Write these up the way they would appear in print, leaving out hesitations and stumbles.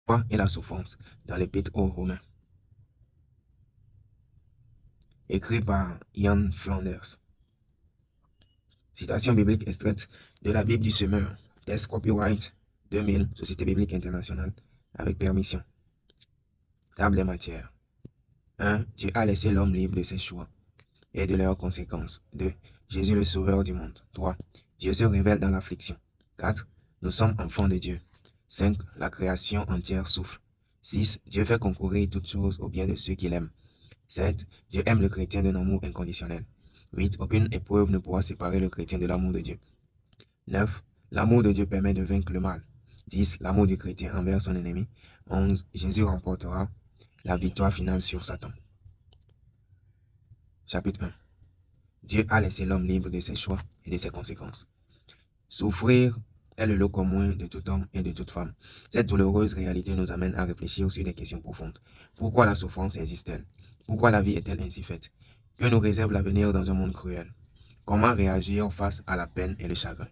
Quoi est la souffrance dans l'Épître aux Romains, écrit par Ian Flanders. Citation biblique extraite de la Bible du Semeur, test copyright 2000, Société biblique internationale, avec permission. Table des matières. 1. Dieu a laissé l'homme libre de ses choix et de leurs conséquences. 2. Jésus le sauveur du monde. 3. Dieu se révèle dans l'affliction. 4. Nous sommes enfants de Dieu. 5. La création entière souffre. 6. Dieu fait concourir toutes choses au bien de ceux qu'il aime. 7. Dieu aime le chrétien d'un amour inconditionnel. 8. Aucune épreuve ne pourra séparer le chrétien de l'amour de Dieu. 9. L'amour de Dieu permet de vaincre le mal. 10. L'amour du chrétien envers son ennemi. 11. Jésus remportera la victoire finale sur Satan. Chapitre 1. Dieu a laissé l'homme libre de ses choix et de ses conséquences. Souffrir est le lot commun de tout homme et de toute femme. Cette douloureuse réalité nous amène à réfléchir sur des questions profondes. Pourquoi la souffrance existe-t-elle? Pourquoi la vie est-elle ainsi faite? Que nous réserve l'avenir dans un monde cruel? Comment réagir face à la peine et le chagrin?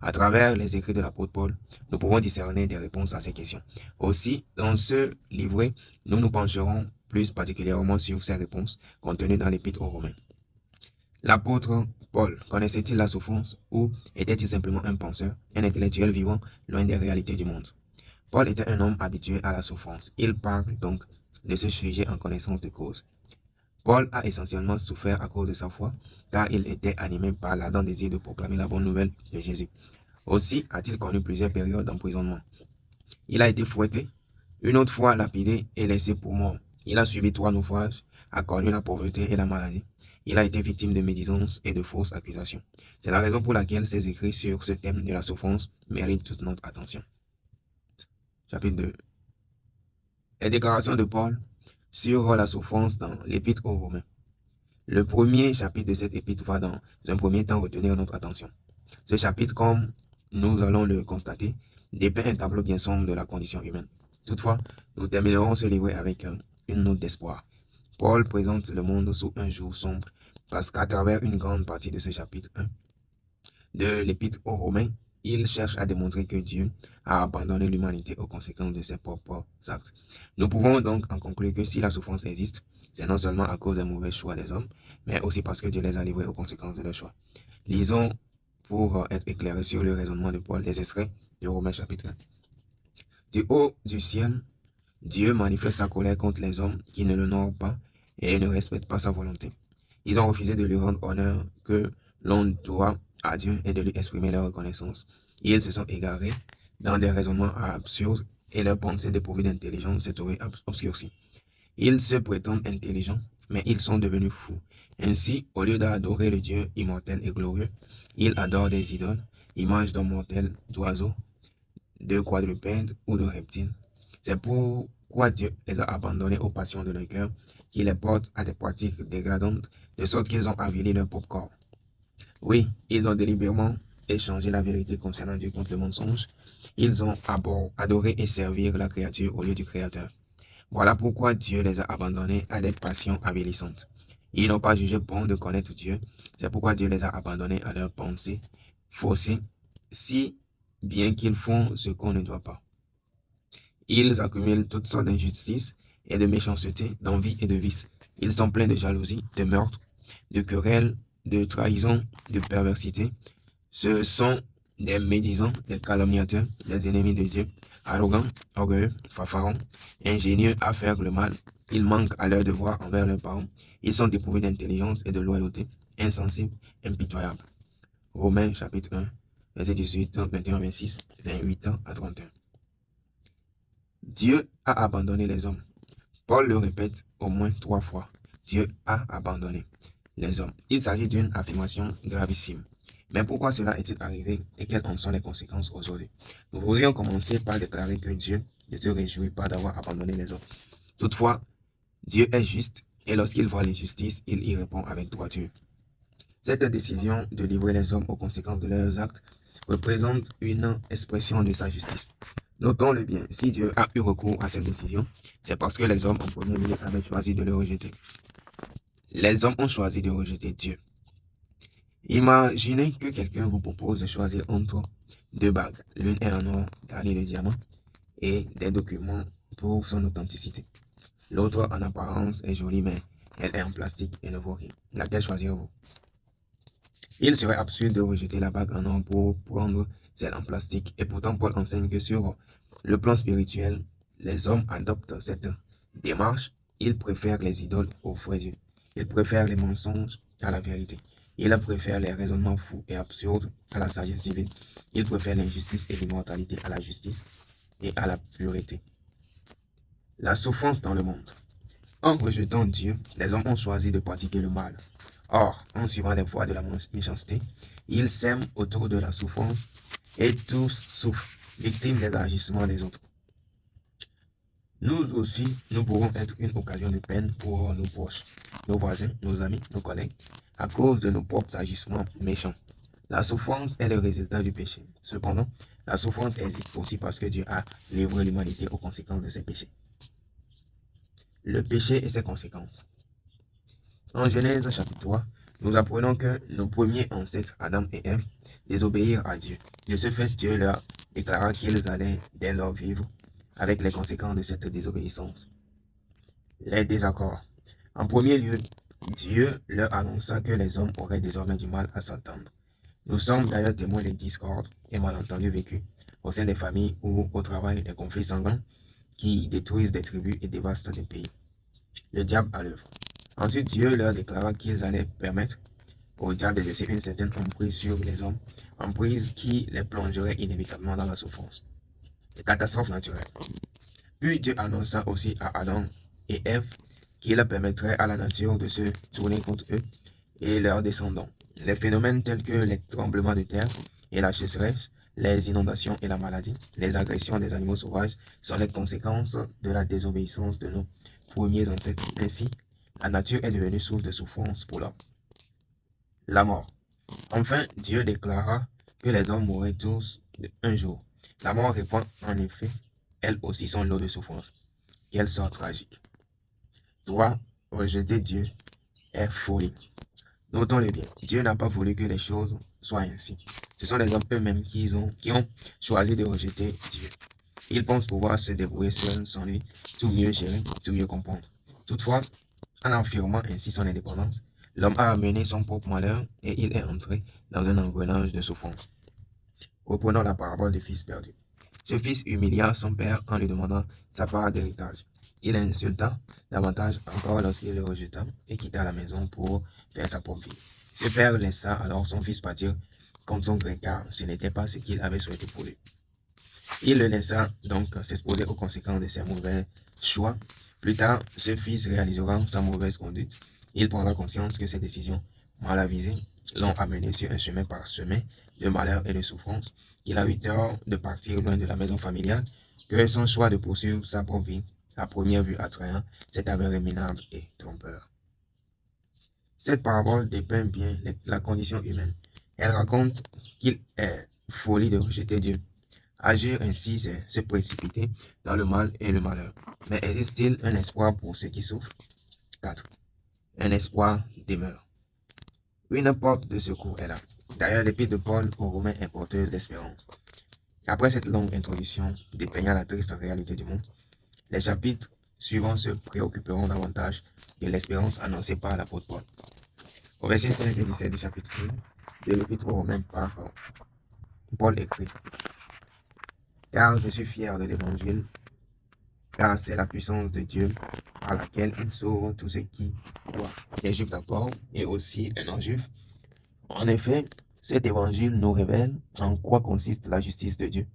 À travers les écrits de l'apôtre Paul, nous pouvons discerner des réponses à ces questions. Aussi, dans ce livret, nous nous pencherons plus particulièrement sur ces réponses contenues dans l'Épître aux Romains. L'apôtre Paul connaissait-il la souffrance ou était-il simplement un penseur, un intellectuel vivant loin des réalités du monde? Paul était un homme habitué à la souffrance. Il parle donc de ce sujet en connaissance de cause. Paul a essentiellement souffert à cause de sa foi, car il était animé par l'ardent désir de proclamer la bonne nouvelle de Jésus. Aussi a-t-il connu plusieurs périodes d'emprisonnement. Il a été fouetté, une autre fois lapidé et laissé pour mort. Il a subi 3 naufrages, a connu la pauvreté et la maladie. Il a été victime de médisances et de fausses accusations. C'est la raison pour laquelle ses écrits sur ce thème de la souffrance méritent toute notre attention. Chapitre 2. Les déclarations de Paul sur la souffrance dans l'Épître aux Romains. Le premier chapitre de cette épître va dans un premier temps retenir notre attention. Ce chapitre, comme nous allons le constater, dépeint un tableau bien sombre de la condition humaine. Toutefois, nous terminerons ce livret avec une note d'espoir. Paul présente le monde sous un jour sombre parce qu'à travers une grande partie de ce chapitre 1 de l'Épître aux Romains, il cherche à démontrer que Dieu a abandonné l'humanité aux conséquences de ses propres actes. Nous pouvons donc en conclure que si la souffrance existe, c'est non seulement à cause des mauvais choix des hommes, mais aussi parce que Dieu les a livrés aux conséquences de leurs choix. Lisons pour être éclairés sur le raisonnement de Paul des extraits de Romains chapitre 1. Du haut du ciel, Dieu manifeste sa colère contre les hommes qui ne l'honorent pas et ne respectent pas sa volonté. Ils ont refusé de lui rendre honneur que l'on doit à Dieu et de lui exprimer leur reconnaissance. Ils se sont égarés dans des raisonnements absurdes et leurs pensées dépourvues d'intelligence s'est trouvée obscurcie. Ils se prétendent intelligents, mais ils sont devenus fous. Ainsi, au lieu d'adorer le Dieu immortel et glorieux, ils adorent des idoles, images d'hommes mortels, d'oiseaux, de quadrupèdes ou de reptiles. C'est pourquoi Dieu les a abandonnés aux passions de leur cœur, qui les portent à des pratiques dégradantes, de sorte qu'ils ont avili leur propre corps. Oui, ils ont délibérément échangé la vérité concernant Dieu contre le mensonge. Ils ont adoré et servi la créature au lieu du Créateur. Voilà pourquoi Dieu les a abandonnés à des passions avilissantes. Ils n'ont pas jugé bon de connaître Dieu. C'est pourquoi Dieu les a abandonnés à leurs pensées faussées, si bien qu'ils font ce qu'on ne doit pas. Ils accumulent toutes sortes d'injustices et de méchanceté, d'envie et de vices. Ils sont pleins de jalousie, de meurtre, de querelles, de trahison, de perversité. Ce sont des médisants, des calomniateurs, des ennemis de Dieu, arrogants, orgueilleux, fanfarons, ingénieux à faire le mal. Ils manquent à leur devoir envers leurs parents. Ils sont dépourvus d'intelligence et de loyauté, insensibles, impitoyables. Romains chapitre 1, verset 18, 21, 26, 28 à 31. Dieu a abandonné les hommes. Paul le répète au moins 3 fois. Dieu a abandonné les hommes. Il s'agit d'une affirmation gravissime. Mais pourquoi cela est-il arrivé et quelles en sont les conséquences aujourd'hui? Nous voudrions commencer par déclarer que Dieu ne se réjouit pas d'avoir abandonné les hommes. Toutefois, Dieu est juste et lorsqu'il voit l'injustice, il y répond avec droiture. Cette décision de livrer les hommes aux conséquences de leurs actes représente une expression de sa justice. Notons-le bien, si Dieu a eu recours à cette décision, c'est parce que les hommes en premier lieu avaient choisi de le rejeter. Les hommes ont choisi de rejeter Dieu. Imaginez que quelqu'un vous propose de choisir entre 2 bagues. L'une est en or garnie de diamants et des documents prouvent son authenticité. L'autre, en apparence, est jolie, mais elle est en plastique et ne vaut rien. Laquelle choisirez-vous? Il serait absurde de rejeter la bague en or pour prendre celle en plastique. Et pourtant, Paul enseigne que sur le plan spirituel, les hommes adoptent cette démarche. Ils préfèrent les idoles aux vrais dieux. Ils préfèrent les mensonges à la vérité. Ils préfèrent les raisonnements fous et absurdes à la sagesse divine. Ils préfèrent l'injustice et l'immortalité à la justice et à la pureté. La souffrance dans le monde. En rejetant Dieu, les hommes ont choisi de pratiquer le mal. Or, en suivant les voies de la méchanceté, ils sèment autour de la souffrance et tous souffrent, victimes des agissements des autres. Nous aussi, nous pourrons être une occasion de peine pour nos proches, nos voisins, nos amis, nos collègues, à cause de nos propres agissements méchants. La souffrance est le résultat du péché. Cependant, la souffrance existe aussi parce que Dieu a livré l'humanité aux conséquences de ses péchés. Le péché et ses conséquences. En Genèse chapitre 3, nous apprenons que nos premiers ancêtres, Adam et Ève, désobéirent à Dieu. De ce fait, Dieu leur déclara qu'ils allaient dès lors vivre avec les conséquences de cette désobéissance. Les désaccords. En premier lieu, Dieu leur annonça que les hommes auraient désormais du mal à s'entendre. Nous sommes d'ailleurs témoins des discordes et malentendus vécus au sein des familles ou au travail, des conflits sanguins qui détruisent des tribus et dévastent des pays. Le diable à l'œuvre. Ensuite, Dieu leur déclara qu'ils allaient permettre au diable d'exercer une certaine emprise sur les hommes, emprise qui les plongerait inévitablement dans la souffrance. Les catastrophes naturelles. Puis Dieu annonça aussi à Adam et Ève qu'il permettrait à la nature de se tourner contre eux et leurs descendants. Les phénomènes tels que les tremblements de terre et la sécheresse, les inondations et la maladie, les agressions des animaux sauvages sont les conséquences de la désobéissance de nos premiers ancêtres. Ainsi, la nature est devenue source de souffrance pour l'homme. La mort. Enfin, Dieu déclara que les hommes mourraient tous un jour. La mort répond en effet, elle aussi, son lot de souffrance. Quel sort tragique. 3. Rejeter Dieu est folie. Notons-le bien, Dieu n'a pas voulu que les choses soient ainsi. Ce sont les hommes eux-mêmes qui ont choisi de rejeter Dieu. Ils pensent pouvoir se débrouiller seuls sans lui, tout mieux gérer, tout mieux comprendre. Toutefois, en affirmant ainsi son indépendance, l'homme a amené son propre malheur et il est entré dans un engrenage de souffrance. Reprenons la parabole du fils perdu. Ce fils humilia son père en lui demandant sa part d'héritage. Il insulta davantage encore lorsqu'il le rejeta et quitta la maison pour faire sa propre vie. Ce père laissa alors son fils partir contre son gré car ce n'était pas ce qu'il avait souhaité pour lui. Il le laissa donc s'exposer aux conséquences de ses mauvais choix. Plus tard, ce fils réalisera sa mauvaise conduite. Il prendra conscience que ses décisions mal avisées l'ont amené sur un chemin parsemé de malheur et de souffrance, qu'il a eu tort de partir loin de la maison familiale, que son choix de poursuivre sa propre vie, à première vue attrayant, s'est avéré minable et trompeur. Cette parabole dépeint bien la condition humaine. Elle raconte qu'il est folie de rejeter Dieu. Agir ainsi, c'est se précipiter dans le mal et le malheur. Mais existe-t-il un espoir pour ceux qui souffrent? 4. Un espoir demeure. Une porte de secours est là. D'ailleurs, l'épître de Paul aux Romains est porteuse d'espérance. Après cette longue introduction dépeignant la triste réalité du monde, les chapitres suivants se préoccuperont davantage de l'espérance annoncée par l'apôtre Paul. Au verset 16 et 17 du chapitre 1 de l'épître aux Romains par Paul écrit: Car je suis fier de l'évangile, car c'est la puissance de Dieu par laquelle il sauve tous ceux qui croient, les juifs d'abord et aussi les non-juifs. En effet, cet évangile nous révèle en quoi consiste la justice de Dieu.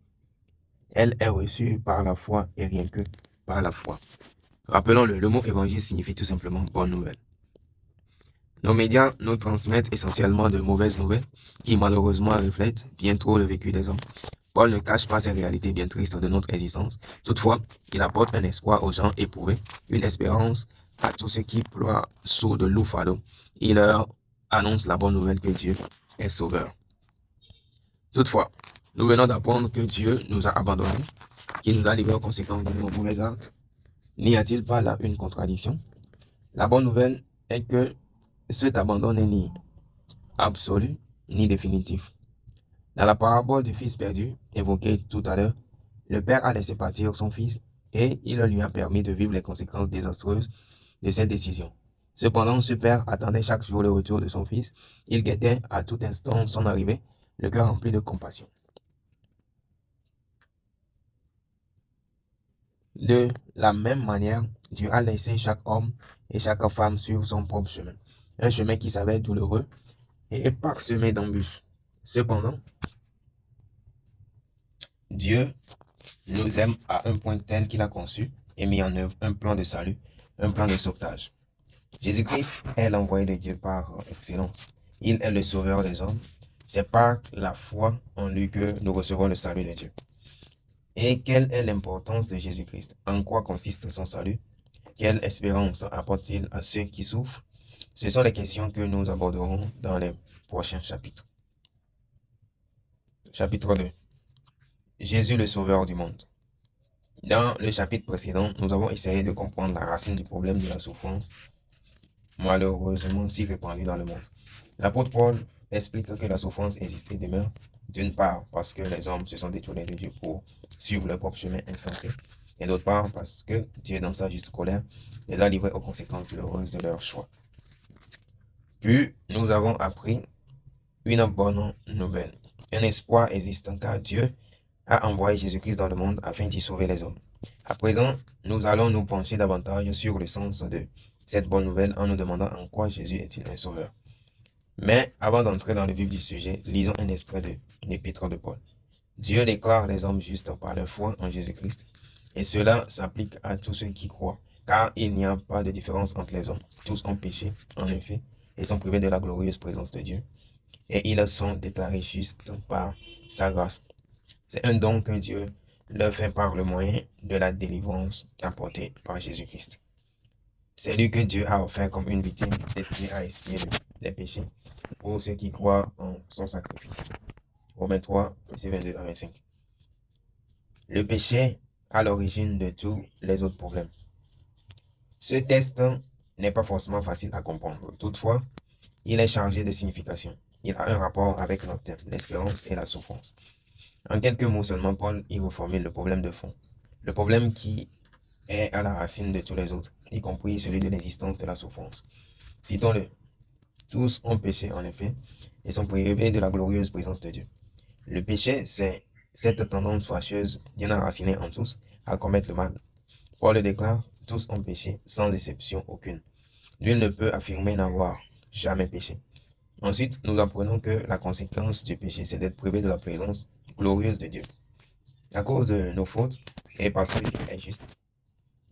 Elle est reçue par la foi et rien que par la foi. Rappelons-le, le mot évangile signifie tout simplement bonne nouvelle. Nos médias nous transmettent essentiellement de mauvaises nouvelles qui malheureusement reflètent bien trop le vécu des hommes. Paul ne cache pas ces réalités bien tristes de notre existence. Toutefois, il apporte un espoir aux gens éprouvés, une espérance à tous ceux qui ploient sous de lourds fardeaux. Il leur annonce la bonne nouvelle que Dieu est sauveur. Toutefois, nous venons d'apprendre que Dieu nous a abandonnés, qu'il nous a livrés aux conséquences de nos mauvais actes. N'y a-t-il pas là une contradiction? La bonne nouvelle est que cet abandon n'est ni absolu ni définitif. Dans la parabole du fils perdu, évoquée tout à l'heure, Le Père a laissé partir son Fils et il lui a permis de vivre les conséquences désastreuses de cette décision. Cependant, ce Père attendait chaque jour le retour de son Fils. Il guettait à tout instant son arrivée, le cœur rempli de compassion. De la même manière, Dieu a laissé chaque homme et chaque femme suivre son propre chemin, un chemin qui s'avère douloureux et parsemé d'embûches. Cependant, Dieu nous aime à un point tel qu'il a conçu et mis en œuvre un plan de salut, un plan de sauvetage. Jésus-Christ est l'envoyé de Dieu par excellence. Il est le sauveur des hommes. C'est par la foi en lui que nous recevons le salut de Dieu. Et quelle est l'importance de Jésus-Christ? En quoi consiste son salut? Quelle espérance apporte-t-il à ceux qui souffrent? Ce sont les questions que nous aborderons dans les prochains chapitres. Chapitre 2. Jésus le sauveur du monde. Dans le chapitre précédent, nous avons essayé de comprendre la racine du problème de la souffrance, malheureusement si répandue dans le monde. L'apôtre Paul explique que la souffrance existe et demeure, d'une part parce que les hommes se sont détournés de Dieu pour suivre leur propre chemin insensé, et d'autre part parce que Dieu, dans sa juste colère, les a livrés aux conséquences douloureuses de leur choix. Puis, nous avons appris une bonne nouvelle. Un espoir existe car Dieu a envoyé Jésus-Christ dans le monde afin d'y sauver les hommes. À présent, nous allons nous pencher davantage sur le sens de cette bonne nouvelle en nous demandant en quoi Jésus est-il un sauveur. Mais avant d'entrer dans le vif du sujet, lisons un extrait de l'Épître de Paul. Dieu déclare les hommes justes par leur foi en Jésus-Christ, et cela s'applique à tous ceux qui croient, car il n'y a pas de différence entre les hommes. Tous ont péché, en effet, et sont privés de la glorieuse présence de Dieu, et ils sont déclarés justes par sa grâce. C'est un don que Dieu leur fait par le moyen de la délivrance apportée par Jésus-Christ. C'est lui que Dieu a offert comme une victime destinée à expier les péchés pour ceux qui croient en son sacrifice. Romains 3, versets 22 à 25. Le péché à l'origine de tous les autres problèmes. Ce texte n'est pas forcément facile à comprendre. Toutefois, il est chargé de signification. Il a un rapport avec notre thème, l'espérance et la souffrance. En quelques mots seulement, Paul y reformule le problème de fond. Le problème qui est à la racine de tous les autres, y compris celui de l'existence de la souffrance. Citons-le. Tous ont péché, en effet, et sont privés de la glorieuse présence de Dieu. Le péché, c'est cette tendance fâcheuse bien enracinée en tous à commettre le mal. Paul le déclare, tous ont péché, sans exception aucune. Nul ne peut affirmer n'avoir jamais péché. Ensuite, nous apprenons que la conséquence du péché, c'est d'être privé de la présence glorieuse de Dieu. À cause de nos fautes, et parce qu'il est juste,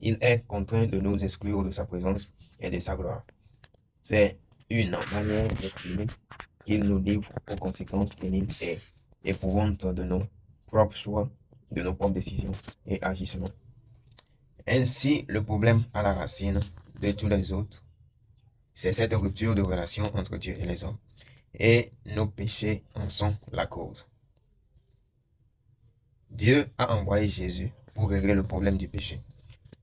il est contraint de nous exclure de sa présence et de sa gloire. C'est une manière d'exprimer qu'il nous livre aux conséquences pénibles et éprouvantes de nos propres choix, de nos propres décisions et agissements. Ainsi, le problème à la racine de tous les autres, c'est cette rupture de relation entre Dieu et les hommes. Et nos péchés en sont la cause. Dieu a envoyé Jésus pour régler le problème du péché.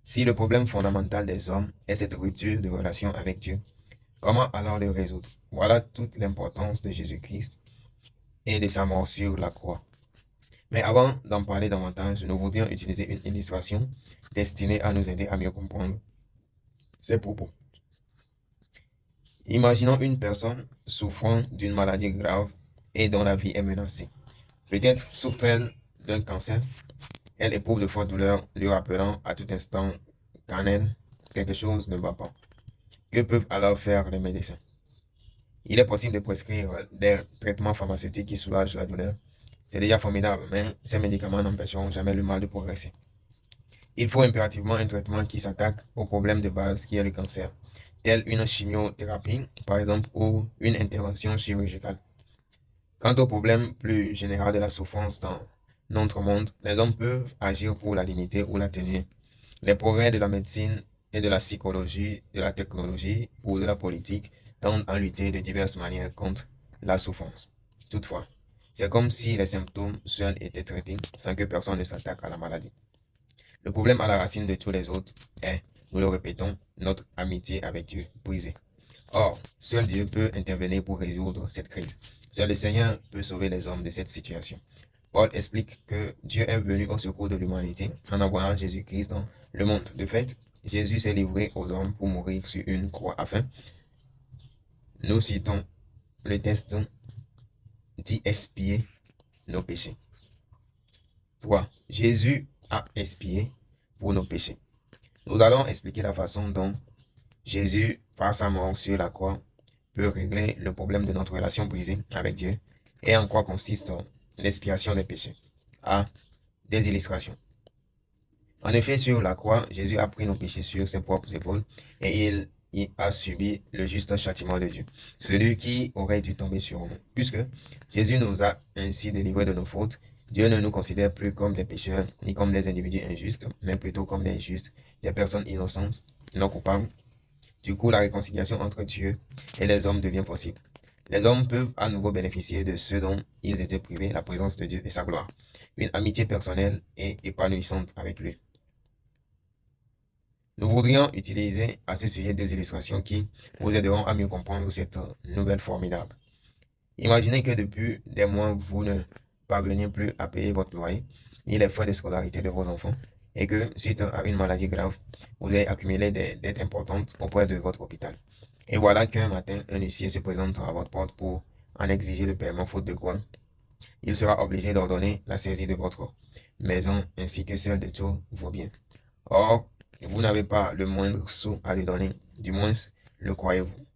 Si le problème fondamental des hommes est cette rupture de relation avec Dieu, comment alors le résoudre? Voilà toute l'importance de Jésus-Christ et de sa mort sur la croix. Mais avant d'en parler davantage, nous voudrions utiliser une illustration destinée à nous aider à mieux comprendre ces propos. Imaginons une personne souffrant d'une maladie grave et dont la vie est menacée. Peut-être souffre-t-elle d'un cancer. Elle éprouve de fortes douleurs, lui rappelant à tout instant qu'en elle, quelque chose ne va pas. Que peuvent alors faire les médecins? Il est possible de prescrire des traitements pharmaceutiques qui soulagent la douleur. C'est déjà formidable, mais ces médicaments n'empêcheront jamais le mal de progresser. Il faut impérativement un traitement qui s'attaque au problème de base qui est le cancer, telle une chimiothérapie, par exemple, ou une intervention chirurgicale. Quant au problème plus général de la souffrance dans notre monde, les hommes peuvent agir pour la limiter ou l'atténuer. Les progrès de la médecine et de la psychologie, de la technologie ou de la politique tendent à lutter de diverses manières contre la souffrance. Toutefois, c'est comme si les symptômes seuls étaient traités sans que personne ne s'attaque à la maladie. Le problème à la racine de tous les autres est, nous le répétons, notre amitié avec Dieu brisée. Or, seul Dieu peut intervenir pour résoudre cette crise. Seul le Seigneur peut sauver les hommes de cette situation. Paul explique que Dieu est venu au secours de l'humanité en envoyant Jésus-Christ dans le monde. De fait, Jésus s'est livré aux hommes pour mourir sur une croix afin, nous citons le texte, d'y expier nos péchés. 3. Jésus a expié pour nos péchés. Nous allons expliquer la façon dont Jésus, par sa mort sur la croix, peut régler le problème de notre relation brisée avec Dieu et en quoi consiste l'expiation des péchés. A. Des illustrations. En effet, sur la croix, Jésus a pris nos péchés sur ses propres épaules et il y a subi le juste châtiment de Dieu, celui qui aurait dû tomber sur nous. Puisque Jésus nous a ainsi délivrés de nos fautes, Dieu ne nous considère plus comme des pécheurs ni comme des individus injustes, mais plutôt comme des justes, des personnes innocentes, non coupables. Du coup, la réconciliation entre Dieu et les hommes devient possible. Les hommes peuvent à nouveau bénéficier de ce dont ils étaient privés, la présence de Dieu et sa gloire, une amitié personnelle et épanouissante avec lui. Nous voudrions utiliser à ce sujet deux illustrations qui vous aideront à mieux comprendre cette nouvelle formidable. Imaginez que depuis des mois, vous ne parveniez plus à payer votre loyer ni les frais de scolarité de vos enfants et que, suite à une maladie grave, vous avez accumulé des dettes importantes auprès de votre hôpital. Et voilà qu'un matin, un huissier se présente à votre porte pour en exiger le paiement, faute de quoi il sera obligé d'ordonner la saisie de votre maison ainsi que celle de tous vos biens. Or, vous n'avez pas le moindre sou à lui donner, du moins le croyez-vous.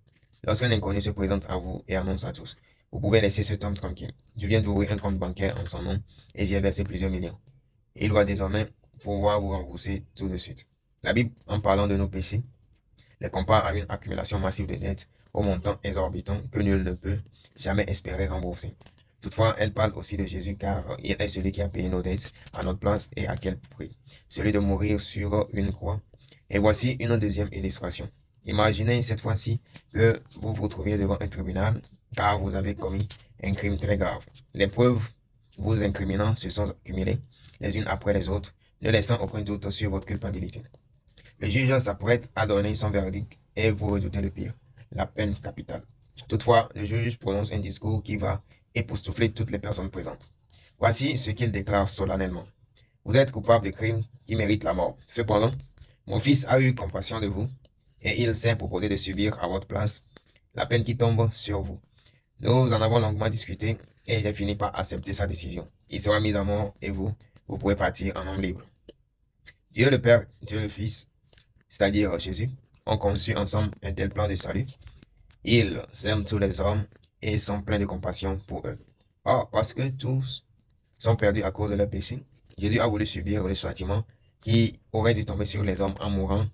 Lorsqu'un inconnu se présente à vous et annonce à tous, vous pouvez laisser cet homme tranquille. Je viens d'ouvrir un compte bancaire en son nom et j'y ai versé plusieurs millions. Il doit désormais pouvoir vous rembourser tout de suite. La Bible, en parlant de nos péchés, les compare à une accumulation massive de dettes au montant exorbitant que nul ne peut jamais espérer rembourser. Toutefois, elle parle aussi de Jésus car il est celui qui a payé nos dettes à notre place et à quel prix. Celui de mourir sur une croix. Et voici une deuxième illustration. Imaginez cette fois-ci que vous vous trouviez devant un tribunal car vous avez commis un crime très grave. Les preuves vous incriminant se sont accumulées les unes après les autres, ne laissant aucun doute sur votre culpabilité. Le juge s'apprête à donner son verdict et vous redoutez le pire, la peine capitale. Toutefois, le juge prononce un discours qui va époustoufler toutes les personnes présentes. Voici ce qu'il déclare solennellement. Vous êtes coupable de crimes qui méritent la mort. Cependant, mon fils a eu compassion de vous et il s'est proposé de subir à votre place la peine qui tombe sur vous. Nous en avons longuement discuté et j'ai fini par accepter sa décision. Il sera mis à mort et vous pourrez partir en homme libre. Dieu le Père, Dieu le Fils, c'est-à-dire Jésus, ont conçu ensemble un tel plan de salut. Ils aiment tous les hommes et sont pleins de compassion pour eux. Or, parce que tous sont perdus à cause de leur péché, Jésus a voulu subir le châtiment qui aurait dû tomber sur les hommes en mourant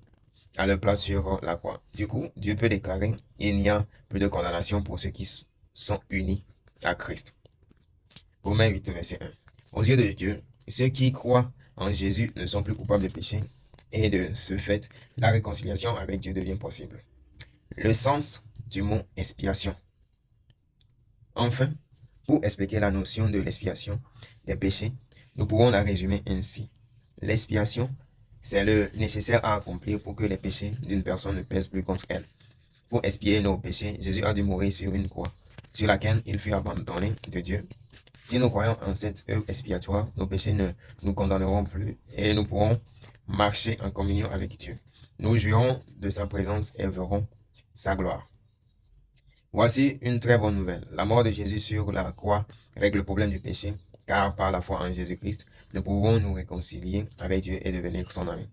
à leur place sur la croix. Du coup, Dieu peut déclarer il n'y a plus de condamnation pour ceux qui sont unis à Christ. Romains 8, verset 1. Aux yeux de Dieu, ceux qui croient en Jésus ne sont plus coupables de péché et de ce fait, la réconciliation avec Dieu devient possible. Le sens du mot expiation. Enfin, pour expliquer la notion de l'expiation des péchés, nous pourrons la résumer ainsi. L'expiation, c'est le nécessaire à accomplir pour que les péchés d'une personne ne pèsent plus contre elle. Pour expier nos péchés, Jésus a dû mourir sur une croix, sur laquelle il fut abandonné de Dieu. Si nous croyons en cette œuvre expiatoire, nos péchés ne nous condamneront plus et nous pourrons marcher en communion avec Dieu. Nous jouirons de sa présence et verrons sa gloire. Voici une très bonne nouvelle. La mort de Jésus sur la croix règle le problème du péché, car par la foi en Jésus-Christ, nous pouvons nous réconcilier avec Dieu et devenir son ami.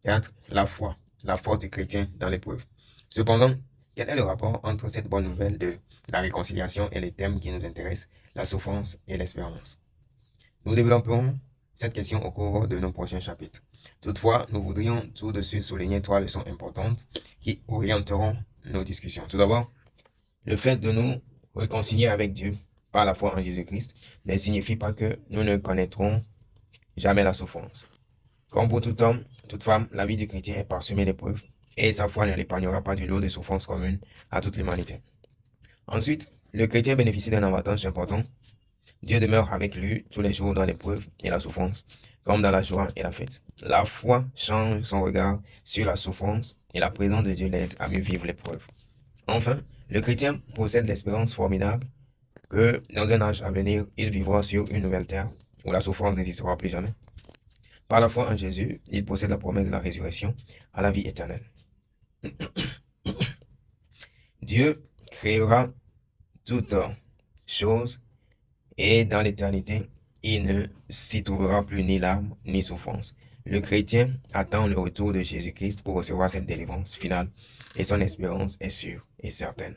4. La foi, la force du chrétien dans l'épreuve. Cependant, quel est le rapport entre cette bonne nouvelle de la réconciliation et les thèmes qui nous intéressent, la souffrance et l'espérance? Nous développerons cette question au cours de nos prochains chapitres. Toutefois, nous voudrions tout de suite souligner trois leçons importantes qui orienteront nos discussions. Tout d'abord, le fait de nous réconcilier avec Dieu par la foi en Jésus-Christ ne signifie pas que nous ne connaîtrons jamais la souffrance. Comme pour tout homme, toute femme, la vie du chrétien est parsemée d'épreuves et sa foi ne l'épargnera pas du lot de souffrances communes à toute l'humanité. Ensuite, le chrétien bénéficie d'un avantage important. Dieu demeure avec lui tous les jours dans l'épreuve et la souffrance, comme dans la joie et la fête. La foi change son regard sur la souffrance et la présence de Dieu l'aide à mieux vivre l'épreuve. Enfin, le chrétien possède l'espérance formidable que dans un âge à venir, il vivra sur une nouvelle terre où la souffrance n'existera plus jamais. Par la foi en Jésus, il possède la promesse de la résurrection à la vie éternelle. Dieu créera toutes choses et dans l'éternité, il ne s'y trouvera plus ni larmes ni souffrance. Le chrétien attend le retour de Jésus-Christ pour recevoir cette délivrance finale et son espérance est sûre et certaine.